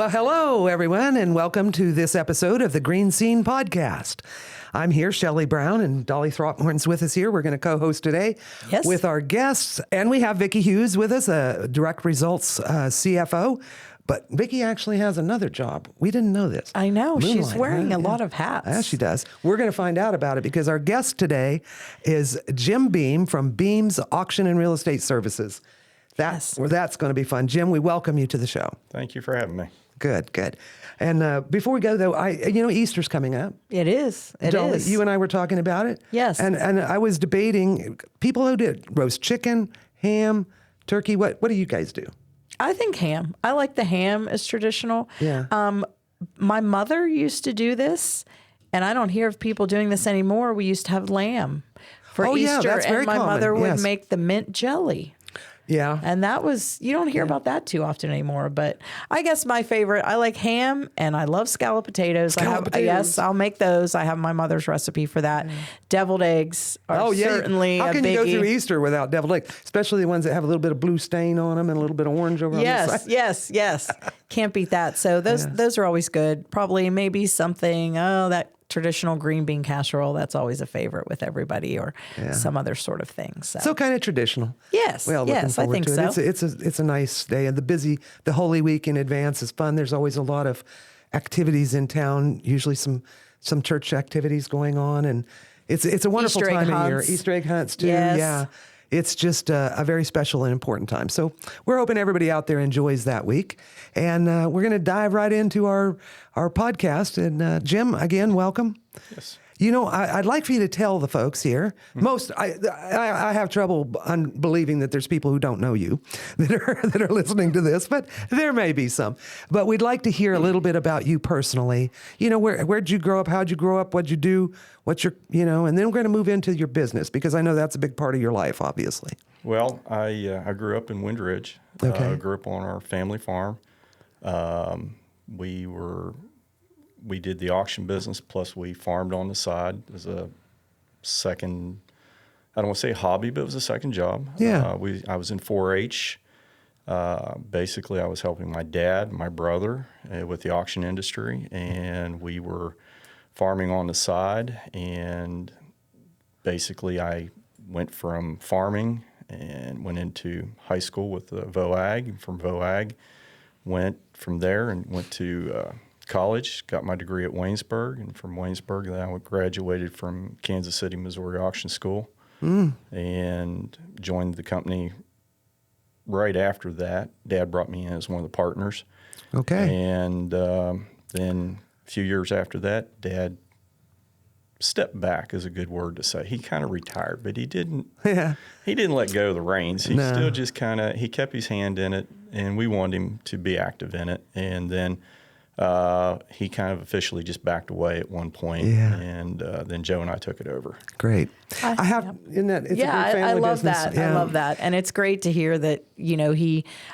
Well, hello, everyone, and welcome to this episode of the GreeneScene Podcast. I'm here, Shelly Brown, and Dolly Throckmorton's with us here. We're going to co-host today with our guests. And we have Vicky Hughes with us, a Direct Results CFO. But Vicky actually has another job. We didn't know this. I know. Moonlight, she's wearing a lot of hats. Yeah, she does. We're going to find out about it because our guest today is Jim Behm from Behm's Auction and Real Estate Services. That's going to be fun. Jim, we welcome you to the show. Thank you for having me. Good. And before we go, though, Easter's coming up. It is. Dolly, you and I were talking about it. Yes. And I was debating people who did roast chicken, ham, turkey. What do you guys do? I think ham. I like the ham as traditional. Yeah. My mother used to do this, and I don't hear of people doing this anymore. We used to have lamb for Easter, that's very and my common. mother would Yes. make the mint jelly. Yeah. And that was, you don't hear about that too often anymore. But I guess my favorite, I like ham and I love scalloped potatoes. Yes, I'll make those. I have my mother's recipe for that. Deviled eggs are certainly a biggie. How can you go through Easter without deviled eggs? Especially the ones that have a little bit of blue stain on them and a little bit of orange over on the side. Yes. Can't beat that. So those are always good. Probably maybe something, that traditional green bean casserole, that's always a favorite with everybody, or some other sort of thing. So kind of traditional. Yes, well, yes, I think so. It's a nice day, and the Holy Week in advance is fun. There's always a lot of activities in town, usually some church activities going on, and it's a wonderful time of year. Easter egg hunts too. Yes. Yeah. It's just a very special and important time. So we're hoping everybody out there enjoys that week. And we're going to dive right into our podcast. And Jim, again, welcome. Yes. You know, I'd like for you to tell the folks here. I have trouble believing that there's people who don't know you that are listening to this, but there may be some. But we'd like to hear a little bit about you personally. You know, where'd you grow up? How'd you grow up? What'd you do? What's your, and then we're going to move into your business because I know that's a big part of your life, obviously. Well, I grew up in Windridge. Okay. Grew up on our family farm. We did the auction business, plus we farmed on the side as a second, I don't want to say hobby, but it was a second job. Yeah. I was in 4-H. Basically, I was helping my dad, my brother with the auction industry, and we were farming on the side. And basically, I went from farming and went into high school with the VOAG. And from VOAG, went from there and went to college, got my degree at Waynesburg, and from Waynesburg, then I graduated from Kansas City, Missouri Auction School, and joined the company right after that. Dad brought me in as one of the partners. Okay. And then a few years after that, Dad stepped back is a good word to say. He kind of retired, but he didn't. Yeah. He didn't let go of the reins. He still just he kept his hand in it, and we wanted him to be active in it. And then he kind of officially just backed away at one point, and then Joe and I took it over. Great. It's a great family I love business. that. I love that. And it's great to hear that,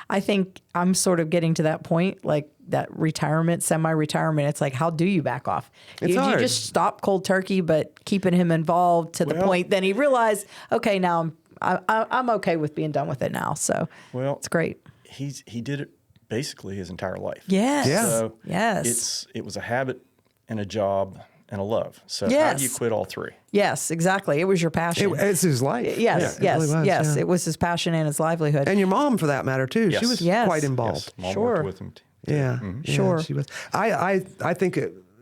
I think I'm sort of getting to that point, like that retirement, semi-retirement. It's like, how do you back off? It's hard. You just stop cold turkey, but keeping him involved to the point, then he realized, okay, now I'm okay with being done with it now. So it's great. He did it basically his entire life. Yes. Yeah. So yes. it was a habit and a job and a love. So how do you quit all three? Yes, exactly. It was your passion. It's his life. Yes, Yeah, it really was, It was his passion and his livelihood. And your mom, for that matter, too. Yes. She was quite involved. Yes. Mom worked with him. Yeah. Sure. She was. I think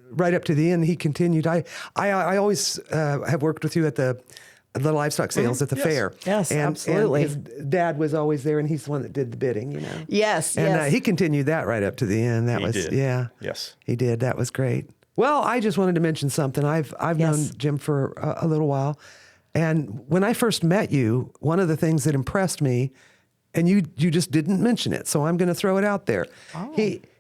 right up to the end, he continued. I always have worked with you at the livestock sales at the fair. Yes, and absolutely. his dad was always there, and he's the one that did the bidding, Yes, And he continued that right up to the end. He did. Yeah. Yes. He did. That was great. Well, I just wanted to mention something. I've known Jim for a little while, and when I first met you, one of the things that impressed me, and you just didn't mention it, so I'm going to throw it out there. Oh.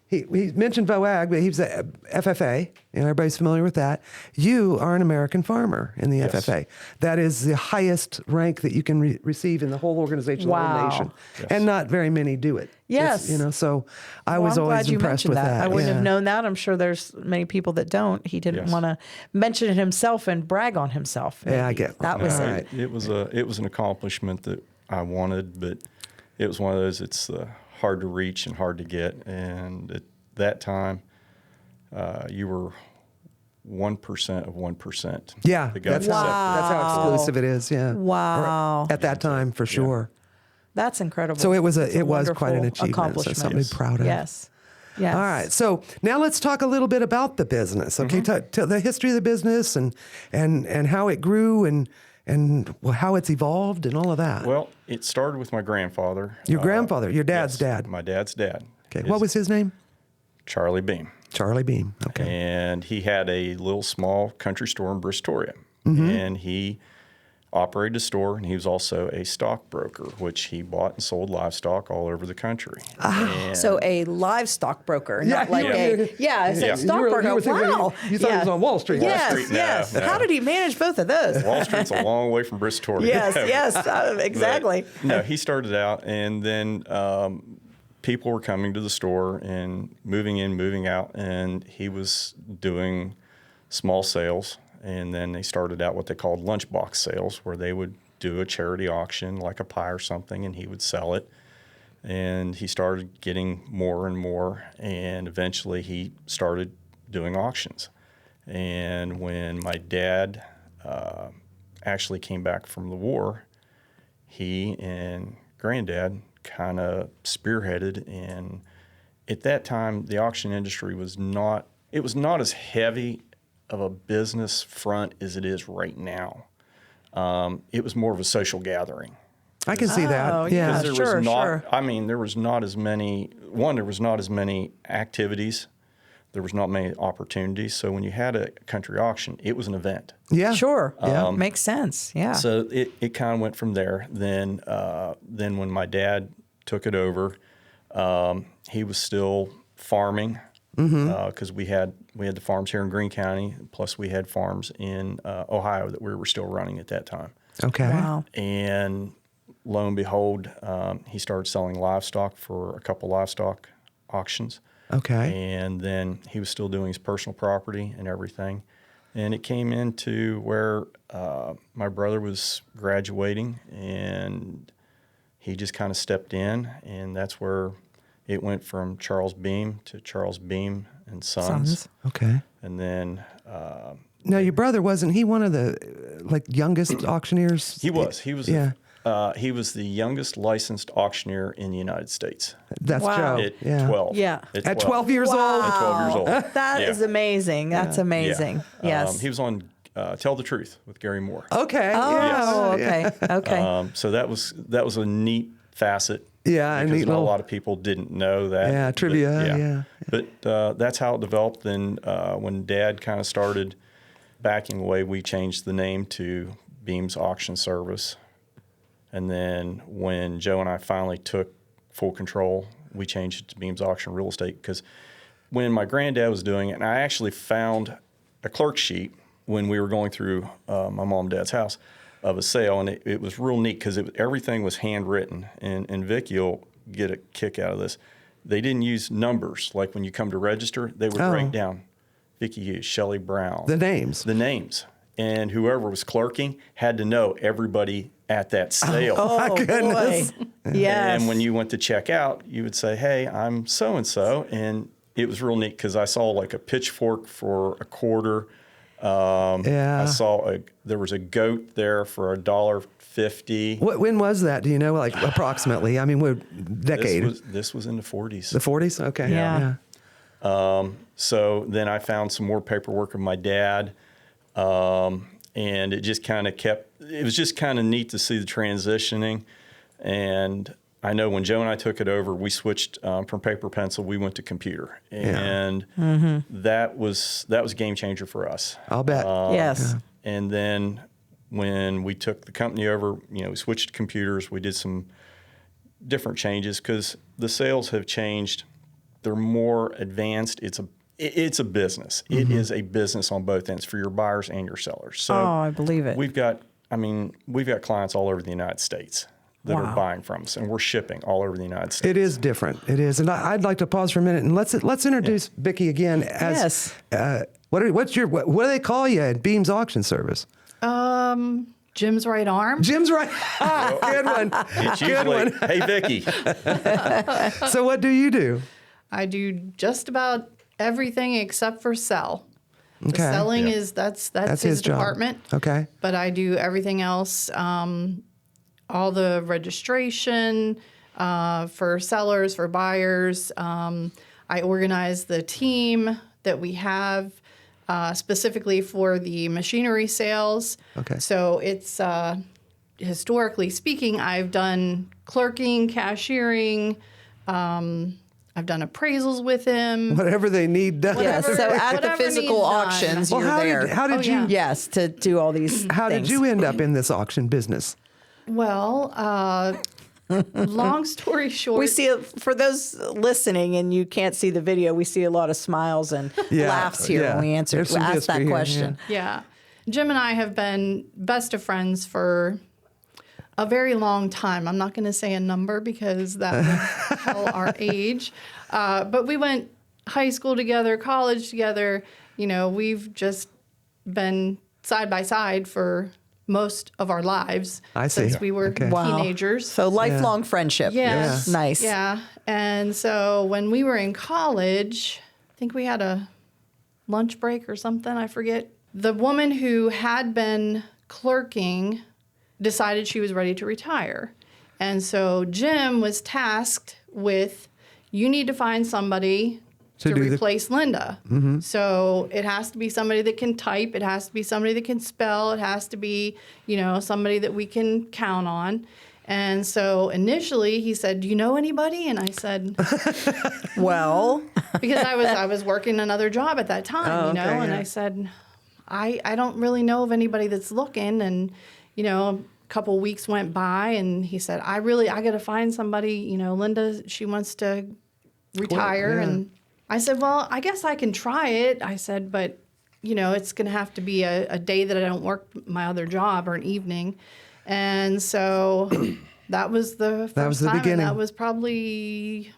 He mentioned VOAG, but he was a FFA, and everybody's familiar with that. You are an American farmer in the FFA. That is the highest rank that you can receive in the whole organization, the whole nation. Yes. And not very many do it. Yes. So I was always impressed with that. I wouldn't have known that. I'm sure there's many people that don't. He didn't want to mention it himself and brag on himself. Maybe. Yeah, I get that. Was it. It was an accomplishment that I wanted, but it was one of those. It's hard to reach and hard to get, and that time, you were 1% of 1%. Yeah, that got that's accepted. that's how exclusive it is. Yeah. Wow. Or at that time, for sure. That's incredible. So it was It's it was quite an wonderful achievement. So accomplishment. something to be proud of. Yes. Yes. All right. So now let's talk a little bit about the business. Okay. Tell the history of the business and how it grew and how it's evolved and all of that. Well, it started with my grandfather. Your grandfather, your dad's Yes, dad. My dad's dad. Okay. What was his name? Charlie Behm. Charlie Behm. Okay. And he had a little small country store in Bristoria. Mm-hmm. And he operated a store, and he was also a stockbroker, which he bought and sold livestock all over the country. And So a livestock broker, not like it's Yeah. a stockbroker. Wow. You thought he was on Wall Street. Yes, Street, no, yes. no. How did he manage both of those? Wall Street's a long way from Bristoria. Yes, exactly. But, no, he started out, and then people were coming to the store and moving in, moving out, and he was doing small sales. And then they started out what they called lunchbox sales, where they would do a charity auction, like a pie or something, and he would sell it. And he started getting more and more, and eventually he started doing auctions. And when my dad actually came back from the war, he and Granddad kind of spearheaded, and at that time the auction industry was not as heavy of a business front as it is right now. It was more of a social gathering. I can see that. Yeah. Because there sure, was not, sure. I mean, there was not as many, there was not as many activities. There was not many opportunities. So when you had a country auction, it was an event. Yeah. Sure. Makes sense. Yeah. So it kind of went from there. Then when my dad took it over, he was still farming because we had the farms here in Greene County, plus we had farms in Ohio that we were still running at that time. Okay. Wow. And lo and behold, he started selling livestock for a couple livestock auctions. Okay. And then he was still doing his personal property and everything. And it came into where my brother was graduating, and he just kind of stepped in, and that's where it went from Charles Behm to Charles Behm and Sons. Okay. And then Now, your brother, wasn't he one of the youngest auctioneers? he was. Yeah. He was the youngest licensed auctioneer in the United States That's Wow. Joe. at 12. Yeah. At 12 years old? At 12 years old. That is Yeah. amazing. That's amazing. Yeah. Yes. He was on Tell the Truth with Gary Moore. Okay. Oh, yes. okay. Okay. So that was a neat facet. Yeah, a because neat not a little- lot of people didn't know that. Yeah, trivia, yeah. But that's how it developed. Then when Dad kind of started backing away, we changed the name to Behm's Auction Service. And then when Joe and I finally took full control, we changed it to Behm's Auction Real Estate, because when my granddad was doing it, and I actually found a clerk sheet when we were going through my mom and dad's house of a sale, and it was real neat because everything was handwritten, and Vicky will get a kick out of this. They didn't use numbers. Like when you come to register, they would write down Vicky Hughes, Shelly Brown. The names. The names. And whoever was clerking had to know everybody at that sale. Oh, my goodness. boy. Yes. And when you went to check out, you would say, "Hey, I'm so-and-so." And it was real neat because I saw like a pitchfork for a quarter. I saw there was a goat there for $1.50. When was that? Do you know, approximately? I mean, what decade? This was in the 40s. The 40s? Okay. Yeah. So then I found some more paperwork of my dad, and it just kind of it was just kind of neat to see the transitioning. And I know when Joe and I took it over, we switched from paper pencil, we went to computer. And that was a game changer for us. I'll bet. Yes. And then when we took the company over, we switched to computers. We did some different changes because the sales have changed. They're more advanced. It's a business. It is a business on both ends for your buyers and your sellers. So I believe it. We've got clients all over the United States that are buying from us, and we're shipping all over the United States. It is different. It is, and I'd like to pause for a minute and let's introduce Vicky again. As, what do they call you at Behm's Auction Service? Jim's right arm. Jim's right. Good one. It's Good usually, one. "Hey, Vicky." So what do you do? I do just about everything except for sell. The Okay. selling Yeah. is that's his job. department. Okay. But I do everything else, all the registration for sellers, for buyers. I organize the team that we have specifically for the machinery sales. Okay. So it's historically speaking, I've done clerking, cashiering. I've done appraisals with him. Whatever they need done. Yes. So at the whatever physical needs done. auctions, Well, you're there. how did Oh, you yeah. Yes, to do all these. how did things. you end up in this auction business? Well, long story short, We see for those listening, and you can't see the video. We see a lot of smiles and Yeah, laughs here yeah. when we There's ask some that history here, question. Yeah. Jim and I have been best of friends for a very long time. I'm not going to say a number because that would tell our age. But we went high school together, college together. You know, we've just been side by side for most of our lives I see. since we were Okay. Wow. teenagers. So lifelong friendship. Yes. Nice. Yeah. And so when we were in college, I think we had a lunch break or something, I forget. The woman who had been clerking decided she was ready to retire. And so Jim was tasked with, you need to find somebody To to do the- replace Linda. So it has to be somebody that can type. It has to be somebody that can spell. It has to be, you know, somebody that we can count on. And so initially he said, do you know anybody? And I said, Well, because I was working another job at that time, Oh, you know, okay, and yeah. I said, I don't really know of anybody that's looking. And, you know, a couple weeks went by and he said, I got to find somebody, you know, Linda, she wants to retire. yeah. And I said, well, I guess I can try it. I said, but, you know, it's going to have to be a day that I don't work my other job or an evening. And so that was the first was the time. beginning. And that was probably...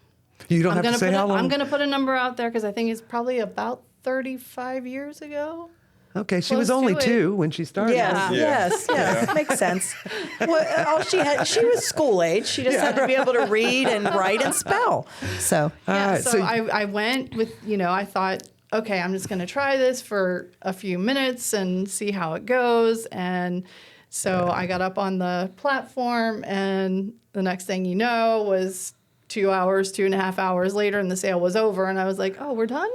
You don't I'm have gonna to say put how long. I'm gonna put a number out there because I think it's probably about 35 years ago. Okay, she was close only to it. 2 when she started. yeah, yes, makes sense. Well, all she was school age. She just had to be able to read and write and spell. So Yeah, right, so, so- I went with, you know, I thought, okay, I'm just gonna try this for a few minutes and see how it goes. And so I got up on the platform, and the next thing you know was 2.5 hours later, and the sale was over, and I was like, oh, we're done.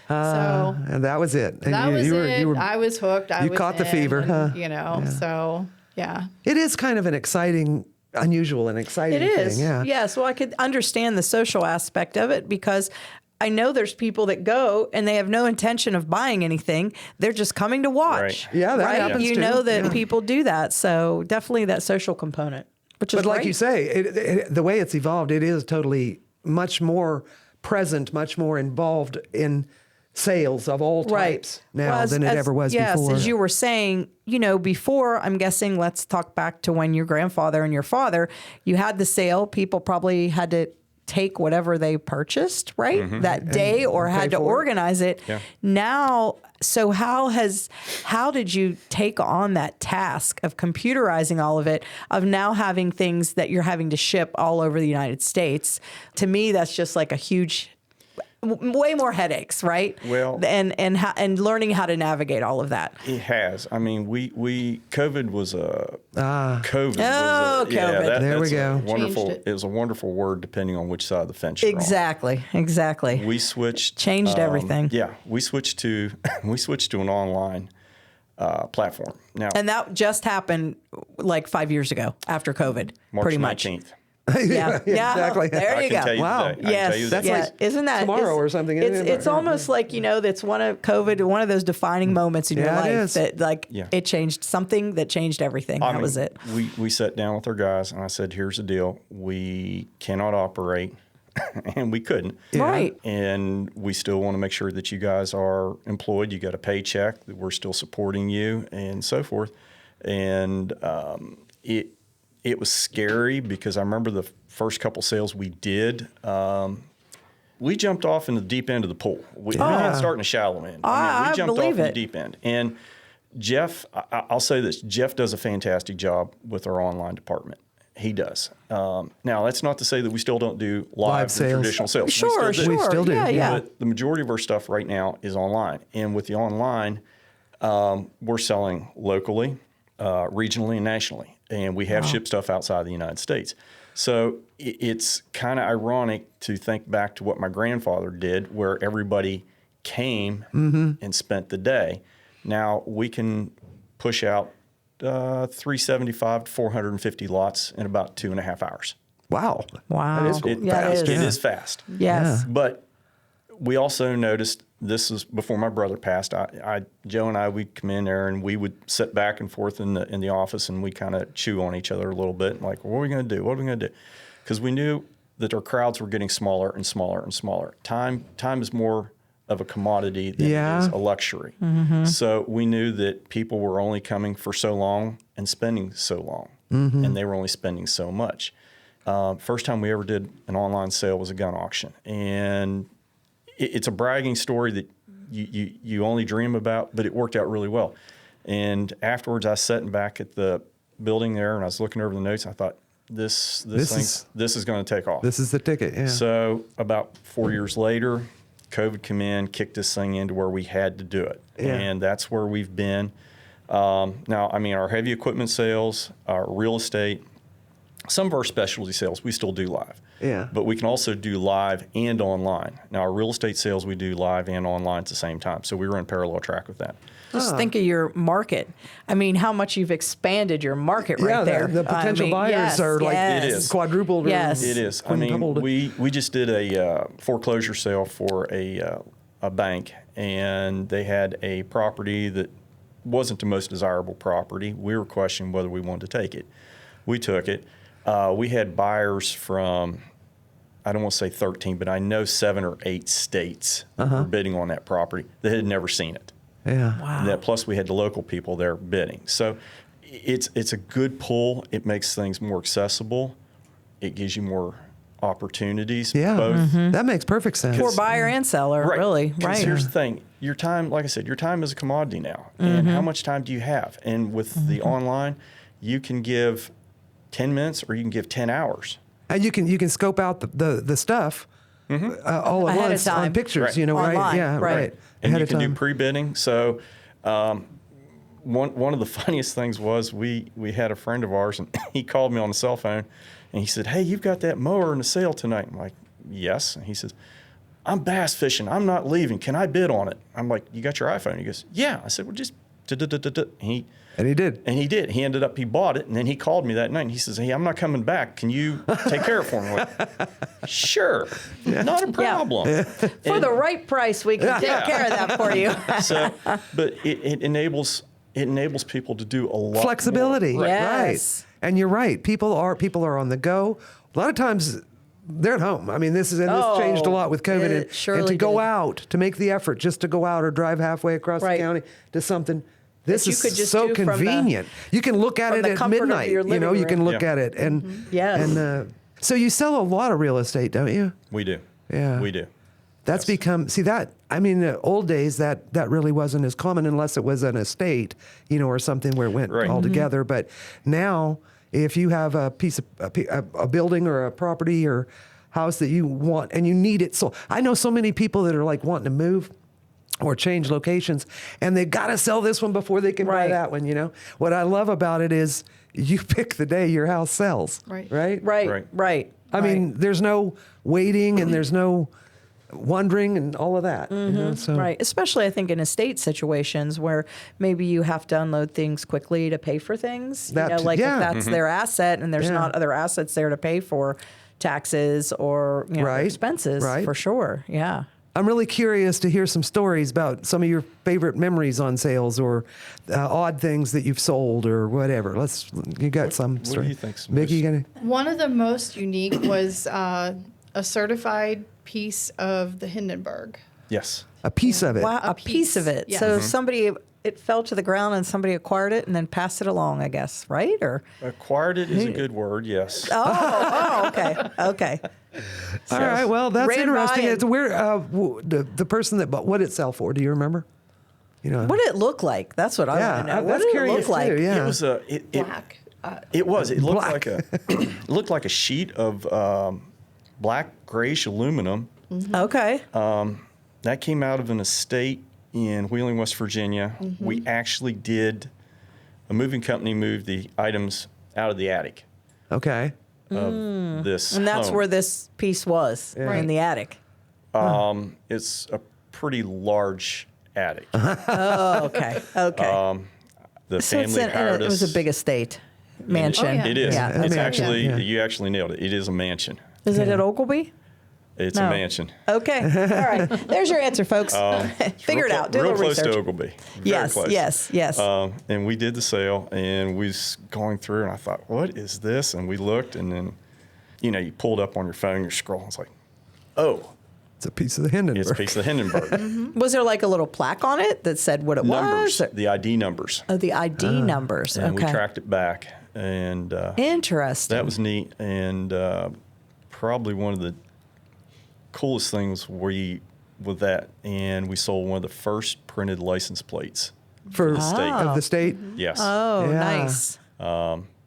So And that was it. And that was it. You were, I was hooked. I you was caught the in, fever, and, huh? You know, so yeah. it is kind of an exciting, unusual and exciting it is. thing. Yeah. Yes. Well, I could understand the social aspect of it because I know there's people that go and they have no intention of buying anything. They're just coming to watch. Right. Yeah, that right? happens You too. know that Yeah. people do that. So definitely that social component, which is But like great. you say, the way it's evolved, it is totally much more present, much more involved in sales of all types now Well, than it ever was yes, before. as you were saying, you know, before, I'm guessing, let's talk back to when your grandfather and your father, you had the sale. People probably had to take whatever they purchased, right, that day, or pay had to for it. organize it. Yeah. Now, so how did you take on that task of computerizing all of it, of now having things that you're having to ship all over the United States? To me, that's just like a huge, way more headaches, right? Well- and learning how to navigate all of that. It has. I mean, COVID was a COVID. Oh, was a, yeah, COVID. There we that's a go. Wonderful. Changed it. It was a wonderful word depending on which side of the fence you're on. Exactly. We switched. Changed everything. Yeah, we switched to an online platform now. And that just happened like 5 years ago after COVID, March pretty much. 19th. Yeah, exactly. There I you can go. tell you Wow. the day. I can Yes, tell you the That's day. yeah. like Isn't that tomorrow it's- or something, isn't it? It's almost like, you know, that's one of COVID, one of those defining moments in your Yeah, it life is. that like Yeah. it changed something that changed everything. I That mean, was it. We sat down with our guys and I said, "Here's the deal: we cannot operate, and we couldn't. Right. And we still want to make sure that you guys are employed. You got a paycheck. That we're still supporting you, and so forth. And it was scary because I remember the first couple sales we did. We jumped off in the deep end of the pool. We didn't start in the shallow end. I we jumped off believe in it. the deep end. And Jeff, I'll say this: Jeff does a fantastic job with our online department. He does. Now, that's not to say that we still don't do live sales. traditional sales. Sure, we still do. We still do. Yeah. But the majority of our stuff right now is online. And with the online, we're selling locally, regionally, and nationally. And we have shipped stuff outside the United States. So it's kind of ironic to think back to what my grandfather did, where everybody came and spent the day. Now we can push out 375 to 450 lots in about 2.5 hours. Wow. Wow. That is cool. Yeah, Fast. it is. It is fast. Yes. But we also noticed, this is before my brother passed. Joe and I, we'd come in there and we would sit back and forth in the office, and we kind of chew on each other a little bit. Like, what are we going to do? What are we going to do? Because we knew that our crowds were getting smaller and smaller and smaller. Time is more of a commodity than it is a luxury. So we knew that people were only coming for so long and spending so long, and they were only spending so much. First time we ever did an online sale was a gun auction, and it's a bragging story that you only dream about, but it worked out really well. And afterwards, I was sitting back at the building there, and I was looking over the notes, and I thought, this is going to take off. This is the ticket, yeah. So about 4 years later, COVID came in, kicked this thing into where we had to do it. Yeah. And that's where we've been. Now, I mean, our heavy equipment sales, our real estate, some of our specialty sales, we still do live. Yeah. But we can also do live and online. Now, our real estate sales, we do live and online at the same time. So we run parallel track with that. Just think of your market. I mean, how much you've expanded your market right Yeah, there. the potential buyers are like It is. quadrupled. Yes. It is. I mean, quintupled. we just did a foreclosure sale for a bank, and they had a property that wasn't the most desirable property. We were questioning whether we wanted to take it. We took it. We had buyers from, I don't want to say 13, but I know 7 or 8 states were bidding on that property that had never seen it. Yeah. Wow. And that, plus we had the local people there bidding. So it's a good pull. It makes things more accessible. It gives you more opportunities. Yeah. Both. That makes perfect sense. For buyer and seller, really. 'Cause Right. here's the thing. Your time, like I said, your time is a commodity now. And how much time do you have? And with the online, you can give 10 minutes or you can give 10 hours. And you can scope out the stuff all at Ahead of once on time. pictures, Right. you know, Online, right? Yeah, right. right. And Ahead you of can do time. pre-bidding. So one of the funniest things was we had a friend of ours, and he called me on the cell phone, and he said, "Hey, you've got that mower in the sale tonight." I'm like, "Yes." And he says, "I'm bass fishing. I'm not leaving. Can I bid on it?" I'm like, "You got your iPhone?" He goes, "Yeah." I said, "Well, just da-da-da-da-da." And he did. And he did. He bought it, and then he called me that night, and he says, "Hey, I'm not coming back. Can you take care of it for me?" I'm like, "Sure, not a problem." For the right price, we can take care of that for you. So, but it enables people to do a lot Flexibility, more. Yes. right? And you're right. People are on the go. A lot of times they're at home. I mean, this changed a lot with COVID, it and surely to go did. out, to make the effort, just to go out or drive halfway across Right. the county to something. This you is could just so do from the- convenient. You can look at from it the at comfort of midnight. your You know, living you can room. look at it, and Yes. and so you sell a lot of real estate, don't you? We do. Yeah. We do. That's Yes. become, see that, I mean, the old days that really wasn't as common unless it was an estate, you know, or something where it went Right. all Mhm. together. But now, if you have a piece of, a building or a property or house that you want and you need it sold. I know so many people that are like wanting to move or change locations, and they got to sell this one before they can buy Right. that one, you know? What I love about it is you pick the day your house sells, Right. right? Right. I mean, there's no waiting and there's no wondering and all of that. You know? So Right. Especially, I think, in estate situations where maybe you have to unload things quickly to pay for things. That You know, too, like yeah. if that's their asset and there's Yeah. not other assets there to pay for taxes or Right. expenses, Right. for sure. Yeah. I'm really curious to hear some stories about some of your favorite memories on sales or odd things that you've sold or whatever. You got some what do story. you think's Vicky, you most- gonna? One of the most unique was a certified piece of the Hindenburg. Yes. A piece of it. Wow, a piece of it. yes. So Mhm. somebody, it fell to the ground and somebody acquired it and then passed it along, I guess, right? Or Acquired it is a good word. Yes. okay. All right. Well, that's Ran interesting. by It's where the person that bought, what did it sell for? Do you remember? You know. What did it look like? That's what I want to know. What that's did it curious look like? too. Yeah. It was Black. It was. It looked like it looked like a sheet of black grayish aluminum. Okay. That came out of an estate in Wheeling, West Virginia. We actually did. A moving company moved the items out of the attic Okay. of this. And that's home. where this piece was, in the attic. It's a pretty large attic. Oh, okay. Okay. The So it's family hired it us. was a big estate mansion. Oh, yeah. It is. Yeah, It's okay. actually, Yeah. you actually nailed it. It is a mansion. Is it at Ogleby? It's No. a mansion. Okay. All right. There's your answer, folks. Figure it out. Do a real little close research. to Ogleby. Very Yes, close. yes. And we did the sale, and we was going through, and I thought, what is this? And we looked, and then, you pulled up on your phone, you're scrolling. It's like, oh, It's a piece of the Hindenburg. it's a piece of the Hindenburg. Was there like a little plaque on it that said what it Numbers, was? the ID numbers. Oh, the ID numbers. And Okay. we tracked it back, and Interesting. that was neat. And probably one of the coolest things with that, and we sold one of the first printed license plates for the state. of the state. Yes. Oh, Yeah. nice.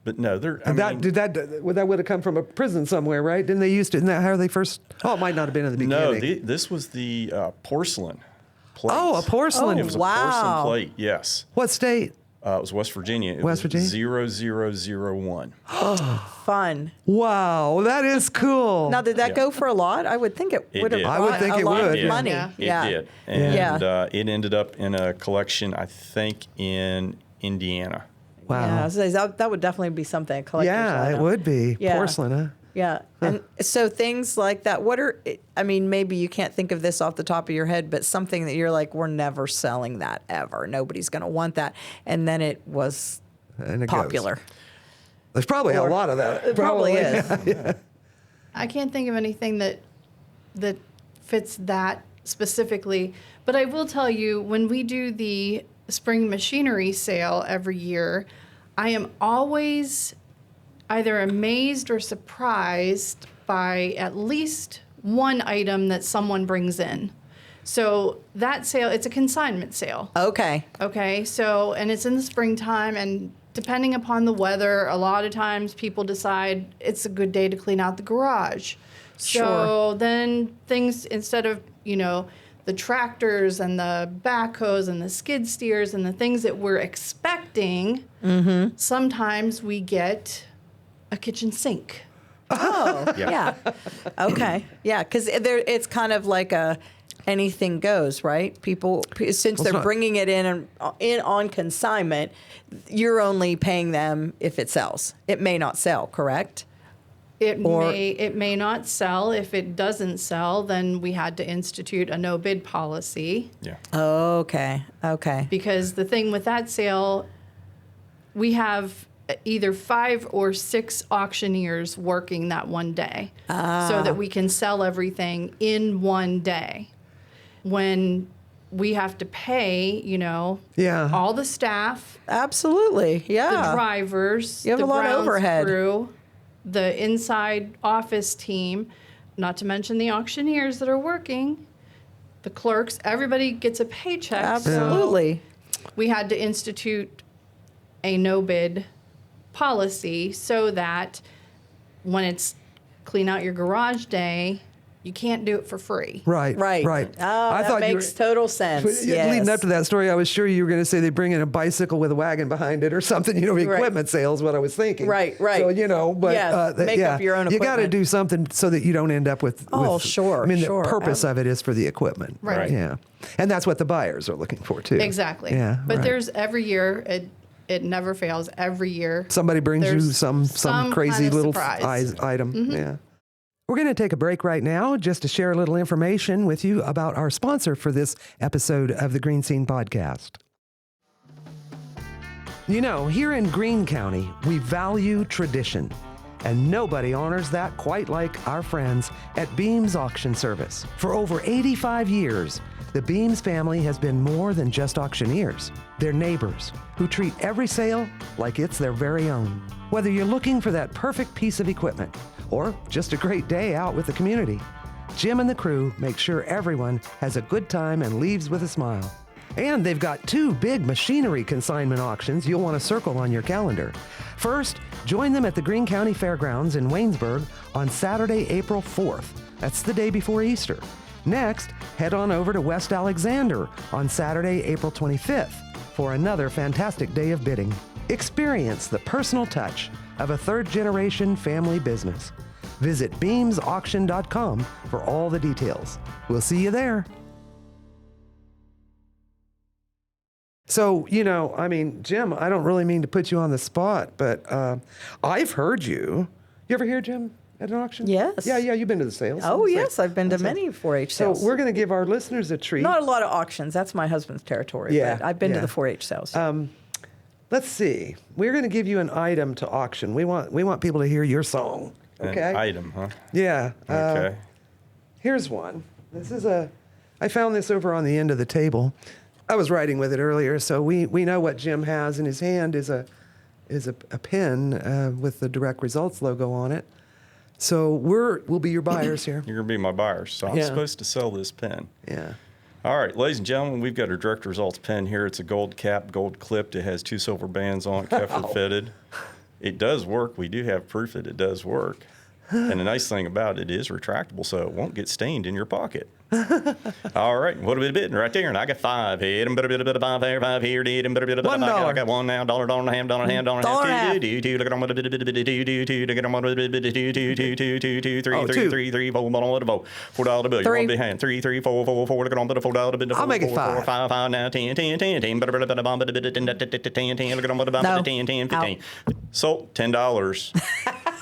But no, they're. I And mean, that would have come from a prison somewhere, right? Didn't they used to? Isn't that how they first? Oh, it might not have been in the no, beginning. this was the porcelain plate. Oh, a porcelain. It was Wow. a porcelain plate. Yes. What state? It was West Virginia. It West was Virginia? 0001. Fun. Wow, that is cool. Now, did that Yeah. go for a lot? I would think it It would have did. brought I would think a it lot would. of money. Yeah. Yeah. It did. And Yeah. it ended up in a collection, I think, in Indiana. Wow. Yeah, I was gonna say, that would definitely be something a collector's Yeah, it item. would be Yeah. porcelain, huh? Yeah. And so things like that, I mean, maybe you can't think of this off the top of your head, but something that you're like, we're never selling that ever. Nobody's going to want that. And then it was And it goes. popular. There's probably a Or- lot of that. It probably is. I can't think of anything that fits that specifically, but I will tell you, when we do the spring machinery sale every year, I am always either amazed or surprised by at least one item that someone brings in. So that sale, it's a consignment sale. Okay. Okay, so, and it's in the springtime, and depending upon the weather, a lot of times people decide it's a good day to clean out the garage. So Sure. then things, instead of, the tractors and the backhoes and the skid steers and the things that we're expecting, sometimes we get a kitchen sink. Oh, yeah. Okay. Yeah, because it's kind of like anything goes, right? People, since they're not- bringing it in on consignment, you're only paying them if it sells. It may not sell, correct? It Or- may not sell. If it doesn't sell, then we had to institute a no bid policy, Yeah. Okay. Okay. because the thing with that sale, we have either 5 or 6 auctioneers working that one day, so that we can sell everything in one day. When we have to pay, Yeah. all the staff, Absolutely. the Yeah. drivers, You have the a lot of grounds overhead. crew, the inside office team, not to mention the auctioneers that are working, the clerks, everybody gets a paycheck. so Absolutely. we had to institute a no bid policy so that when it's clean out your garage day, you can't do it for free. Right. Right. Right. Oh, that makes total sense. Yes. Leading up to that story, I was sure you were going to say they bring in a bicycle with a wagon behind it or something. Equipment sales. What I was thinking. Right. So Yeah, but make up your own You got to equipment. do something so that you don't end up with. Oh, sure, I mean, sure. the purpose of it is for the equipment. Right. Yeah, and that's what the buyers are looking for too. Exactly. Yeah. But right. there's every year, it never fails. Every year. Somebody brings you there's some crazy kind of little surprise. item. Yeah. We're going to take a break right now just to share a little information with you about our sponsor for this episode of the GreeneScene Podcast. Here in Greene County, we value tradition, and nobody honors that quite like our friends at Behm's Auction Service. For over 85 years, the Behm's family has been more than just auctioneers. They're neighbors who treat every sale like it's their very own. Whether you're looking for that perfect piece of equipment or just a great day out with the community, Jim and the crew make sure everyone has a good time and leaves with a smile. And they've got 2 big machinery consignment auctions you'll want to circle on your calendar. First, join them at the Greene County Fairgrounds in Waynesburg on Saturday, April 4th. That's the day before Easter. Next, head on over to West Alexander on Saturday, April 25th for another fantastic day of bidding. Experience the personal touch of a third-generation family business. Visit beamsauction.com for all the details. We'll see you there. So, Jim, I don't really mean to put you on the spot, but I've heard you. You ever hear Jim at an auction? Yes. Yeah, you've been to the sales. Oh, yes, I've been to many 4-H So sales. we're going to give our listeners a treat. Not a lot of auctions. That's my husband's territory. Yeah, But I've been to yeah. the 4-H sales. Let's see. We're going to give you an item to auction. We want people to hear your song. Okay. An item, huh? Yeah. Okay. Here's one. I found this over on the end of the table. I was writing with it earlier, so we know what Jim has in his hand is a pen with the Direct Results logo on it. So we'll be your buyers here. You're going to be my buyer. So I'm Yeah. supposed to sell this pen. Yeah. All right, ladies and gentlemen, we've got our Direct Results pen here. It's a gold cap, gold clipped. It has 2 silver bands on it, Kefir fitted. It does work. We do have proof that it does work. And the nice thing about it is retractable, so it won't get stained in your pocket. All right, what have we bidding right there? And I got 5 here, and $5 here, 5 here, and $1. I got 1 now, $1, $1.50, $1.50, $1.50, look at them, look at them, 2, 3, 4, $4 bill. You want to be hand 3, 3, 4, 4, 4, look at them, $4 bill. I'll make it 5. 5, 5, now 10, 10, 10, 10, 10, look at them, 10, 10, 15. So $10.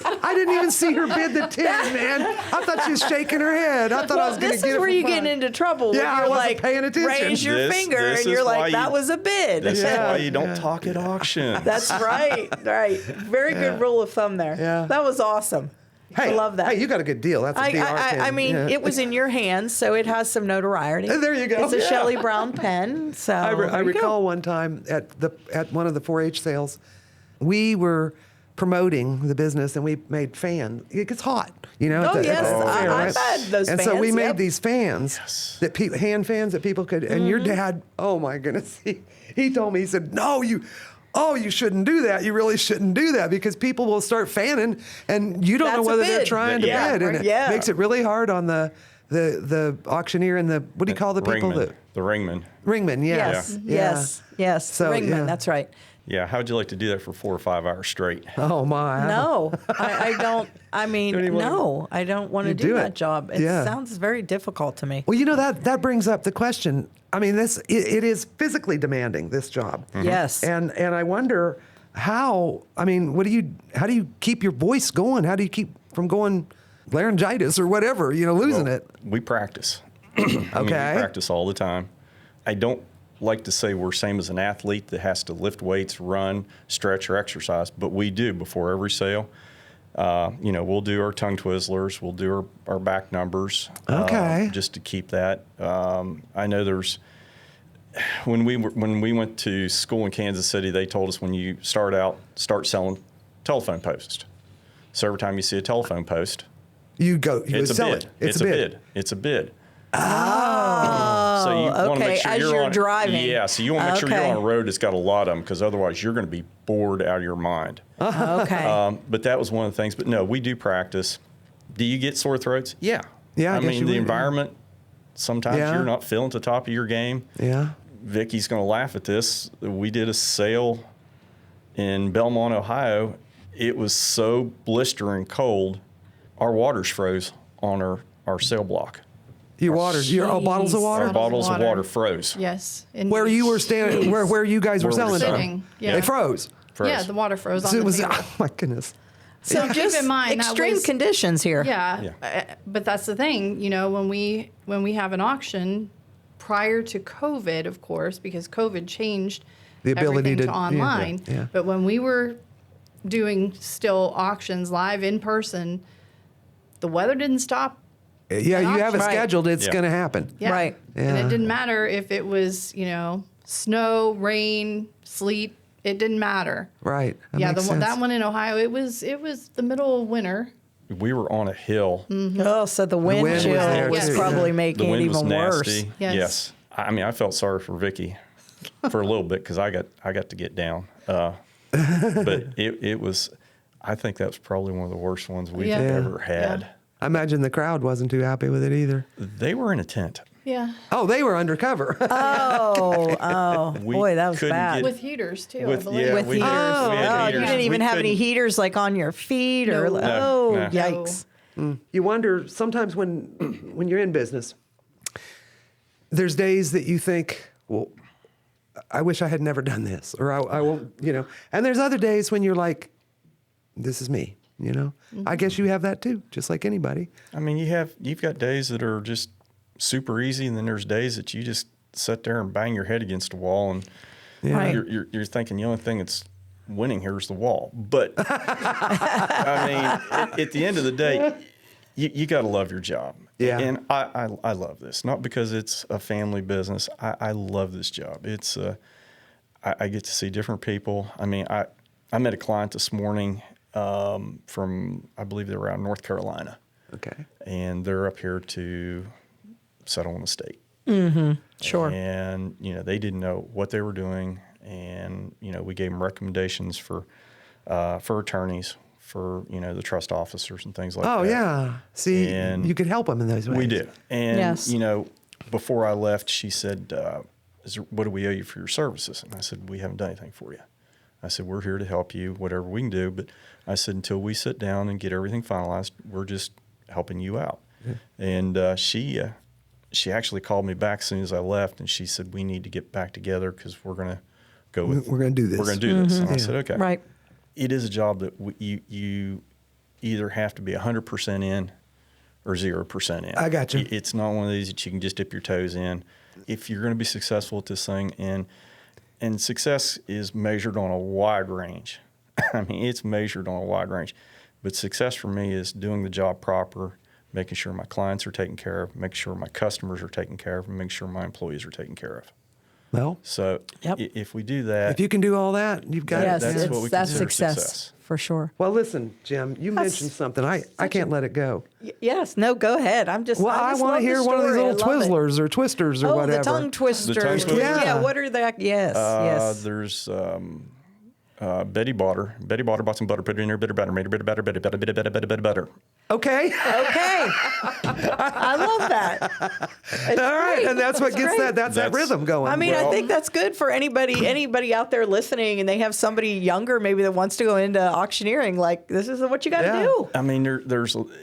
I didn't even see her bid the 10, man. I thought she was shaking her head. I thought I was going to this get is it where for you fun. get into trouble. Yeah, when I you're wasn't like, paying attention. raise your This- finger, this and is you're why like, that you- was a bid. This is Yeah. why you don't talk at auction. That's right. Right. Very good rule of thumb there. Yeah. That was awesome. Hey, I love that. Hey, you got a good deal. That's a DR pen. I mean, Yeah. it was in your hands, so it has some notoriety. There you go. It's a Yeah. Shelley Brown pen. So I there you go. recall one time at one of the 4-H sales, we were promoting the business and we made fans. It gets hot, at Oh, the yes. fair, I've had those and so we fans, made yep. these fans hand fans that people could. And your dad, oh my goodness, he told me, he said, "No, you shouldn't do that. You really shouldn't do that because people will start fanning and you don't know That's a whether they're bid. trying to Yeah. bid, and it Yeah. makes it really hard on the auctioneer and the what do you call the people Ringman. that The ringman. ringman? Yeah. Yes. Yeah. Yes. So, Ringman. yeah. That's right. Yeah, how'd you like to do that for 4 or 5 hours straight? Oh my. No, I don't. I mean, Don't even wanna- no, I don't want to You do do that it. job. It Yeah. sounds very difficult to me. Well, that brings up the question. I mean, it is physically demanding, this job. Yes. And I wonder how. I mean, how do you keep your voice going? How do you keep from going laryngitis or whatever? Losing it. We practice. We practice all the time. I don't like to say we're same as an athlete that has to lift weights, run, stretch, or exercise, but we do before every sale. We'll do our tongue twizzlers, we'll do our back numbers, Okay. just to keep that. I know there's when we went to school in Kansas City, they told us when you start selling telephone posts. So every time you see a telephone post, You it's a sell bid. it. It's a bid. It's a bid. Oh, So you want to okay, make sure as you're driving. Yeah, so you want to make sure Okay. you're on a road that's got a lot of them, because otherwise you're going to be bored out of your mind. Okay. But that was one of the things. But no, we do practice. Do you get sore throats? Yeah. Yeah, I I guess mean, you the would, yeah. environment. Sometimes Yeah. you're not feeling at the top of your game. Yeah. Vicky's going to laugh at this. We did a sale in Belmont, Ohio. It was so blistering cold, our waters froze on our sale block. Your waters. Your bottles of Jeez. water. Our bottles of water froze. Yes. Where you were standing, where you guys were Where we're selling sitting, from. yeah. They froze. Froze. Yeah, the water froze on So it the was. table. Oh my goodness. so keep just in mind, that extreme was- conditions here. Yeah, but that's the thing, when we have an auction prior to COVID, of course, because COVID changed The ability everything to- to online. yeah. But when we were doing still auctions live in person, the weather didn't stop. Yeah, you have it Right. scheduled. It's Yeah. going to happen. Yeah. Right. And Yeah. it didn't matter if it was, snow, rain, sleet. It didn't matter. Right. That yeah, makes sense. that one in Ohio, it was the middle of winter. We were on a hill. Oh, so the wind wind was chill there was too, probably yeah. making The it wind was even worse. nasty. Yes. I mean, I felt sorry for Vicky for a little bit because I got to get down. But it was, I think that was probably one of the worst ones we've ever had. Yeah. I imagine the crowd wasn't too happy with it either. They were in a tent. Yeah. Oh, they were undercover. Boy, that was couldn't bad. With heaters too, I With- believe. yeah, With we heaters. did. We had You heaters. didn't even We have any couldn't- heaters like on your feet or No. yikes. You wonder sometimes when you're in business, there's days that you think, well, I wish I had never done this, or I won't, And there's other days when you're like, this is me, I guess you have that too, just like anybody. I mean, you've got days that are just super easy, and then there's days that you just sit there and bang your head against a wall, and Right. you're thinking the only thing that's winning here is the wall. But I mean, at the end of the day, you got to love your job. Yeah. And I love this, not because it's a family business. I love this job. It's I get to see different people. I mean, I met a client this morning from, I believe they were out in North Carolina. Okay. And they're up here to settle an estate. Sure. And, they didn't know what they were doing. And, we gave them recommendations for attorneys, for, the trust officers and things like that. Oh, yeah. See, And you could help them in those ways. We do. And, Yes. before I left, she said, what do we owe you for your services? And I said, we haven't done anything for you. I said, we're here to help you, whatever we can do. But I said, until we sit down and get everything finalized, we're just helping you out. Yeah. And she actually called me back as soon as I left, and she said, we need to get back together because we're going to go with. We're going to do this. We're going to do this. And I said, okay. Right. It is a job that you either have to be 100% in or 0% in. I got you. It's not one of these that you can just dip your toes in. If you're going to be successful at this thing, and success is measured on a wide range. I mean, it's measured on a wide range. But success for me is doing the job proper, making sure my clients are taken care of, making sure my customers are taken care of, and making sure my employees are taken care of. Well, So Yep. if we do that, if you can do all that, you've got Yes, it. that's what we that's consider success for sure. Well, listen, Jim, you mentioned something. I can't let it go. Yes. No, go ahead. I Well, just I want to love the hear one of these story. I little love it. Twizzlers or Twisters or Oh, whatever. the tongue twisters. The tongue twisters. Yeah. What are they? Yes. Yes. There's Betty bought some butter, put it in her bitter butter, made her bitter butter. Okay. Okay. I love that. It's All right, great. and that's what It's gets great. that rhythm going. I mean, I think that's good for anybody out there listening, and they have somebody younger maybe that wants to go into auctioneering. Like, this is what you got to Yeah. do. I mean, and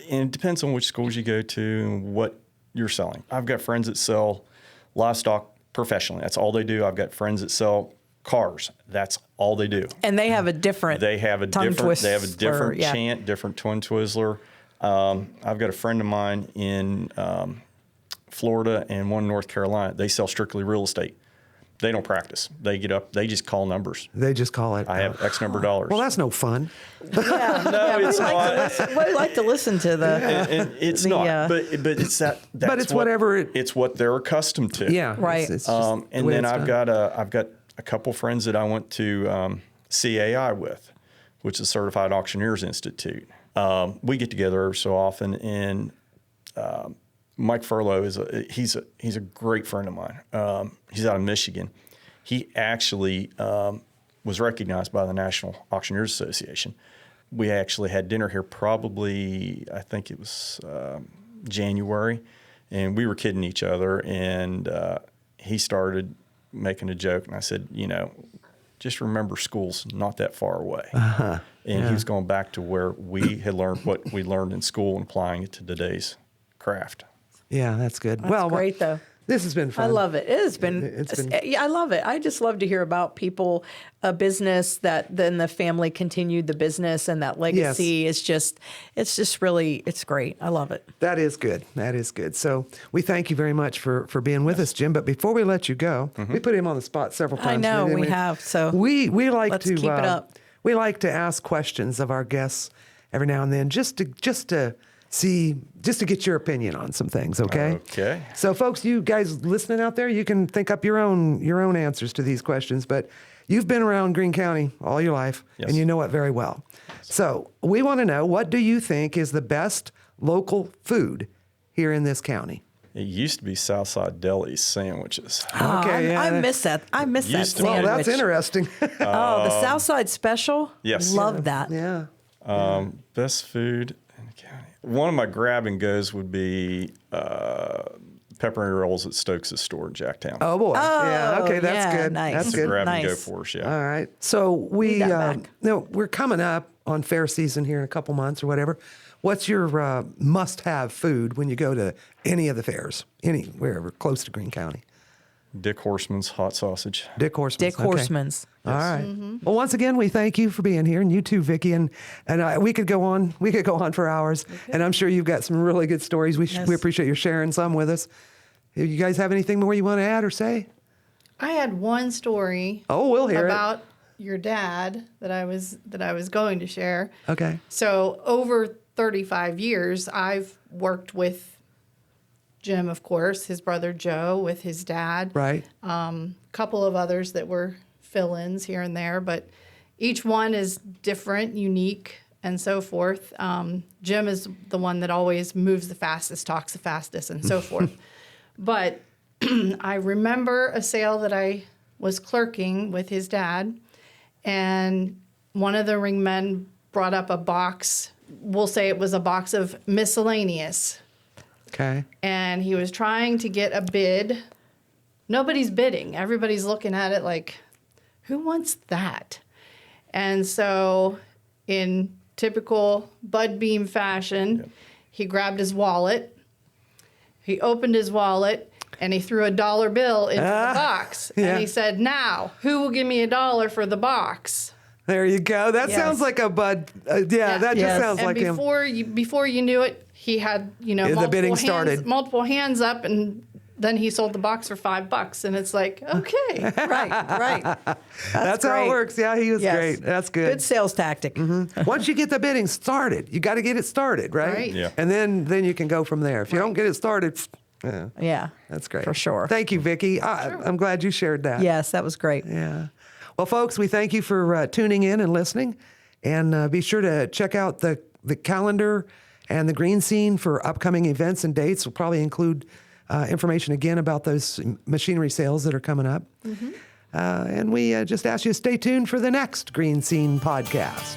it depends on which schools you go to and what you're selling. I've got friends that sell livestock professionally. That's all they do. I've got friends that sell cars. That's all they do. And they have a different. They have a tongue different. They have a twister, different yeah. chant, different twin twizzler. I've got a friend of mine in Florida and one in North Carolina. They sell strictly real estate. They don't practice. They get up. They just call numbers. They just call it. I have X number of dollars. Well, that's no fun. Yeah, No, we it's like to listen to the. and it's not. But it's that. That's But it's whatever it's what they're accustomed to. Yeah. Right. It's just the And way then it's I've done. got a couple friends that I went to CAI with, which is Certified Auctioneers Institute. We get together every so often, and Mike Furlow he's a great friend of mine. He's out of Michigan. He actually was recognized by the National Auctioneers Association. We actually had dinner here probably, I think it was January, and we were kidding each other, and he started making a joke, and I said, just remember school's not that far away. And he was going back to where we had learned what we learned in school and applying it to today's craft. Yeah, that's good. That's great, though. This has been fun. I love it. It has been. It's been- Yeah, I love it. I just love to hear about people, a business that then the family continued the business, and that legacy is just. It's just really. It's great. I love it. That is good. That is good. So we thank you very much for being with us, Jim. But before we let you go, we put him on the spot several times. I know, And then we have, so we like let's to keep it up. We like to ask questions of our guests every now and then, just to get your opinion on some things. Okay. Okay. So, folks, you guys listening out there, you can think up your own answers to these questions, but you've been around Greene County all your life, Yes. and you know it very well. So we want to know, what do you think is the best local food here in this county? It used to be Southside Deli's sandwiches. Okay, I miss that. I miss that Used to be. Well, sandwich. that's interesting. The Southside Special. Yes. Love that. Yeah. Best food in the county. One of my grab and goes would be pepperoni rolls at Stokes' store in Jacktown. Oh boy. yeah. Okay, that's yeah, good. nice. That's It's a good. grab and go Nice. for us, yeah. All right. So we Need that back. we're coming up on fair season here in a couple months or whatever. What's your must-have food when you go to any of the fairs, wherever close to Greene County? Dick Horseman's hot sausage. Dick Horseman's. Dick Horseman's. All right. Well, once again, we thank you for being here, and you too, Vicky. And we could go on. We could go on for hours, and I'm sure you've got some really good stories. We appreciate you sharing some with us. You guys have anything more you want to add or say? I had one story. Oh, we'll hear about your dad that I was going to share. Okay. So over 35 years, I've worked with Jim, of course, his brother Joe, with his dad. Right. Couple of others that were fill-ins here and there, but each one is different, unique, and so forth. Jim is the one that always moves the fastest, talks the fastest, and so forth. But I remember a sale that I was clerking with his dad, and one of the ringmen brought up a box. We'll say it was a box of miscellaneous. Okay. And he was trying to get a bid. Nobody's bidding. Everybody's looking at it like, who wants that? And so in typical Bud Behm fashion, he grabbed his wallet. He opened his wallet and he threw a $1 bill into the box. Yeah. And he said, now, who will give me $1 for the box? There you go. That Yes. sounds like a Bud. That just Yes. sounds And like him. before you knew it, he had, The bidding started. multiple hands up, and then he sold the box for $5. And it's like, okay. Right. That's how it great. works. Yeah, he was Yes. great. That's good. Good sales tactic. Once you get the bidding started, you got to get it started, right? Right. Yeah. And then you can go from there. If you don't get it started, yeah, Yeah. that's great. For sure. Thank you, Vicky. I'm glad you shared that. Yes, that was great. Yeah. Well, folks, we thank you for tuning in and listening. And be sure to check out the calendar and the GreeneScene for upcoming events and dates. We'll probably include information again about those machinery sales that are coming up. And we just ask you to stay tuned for the next GreeneScene podcast.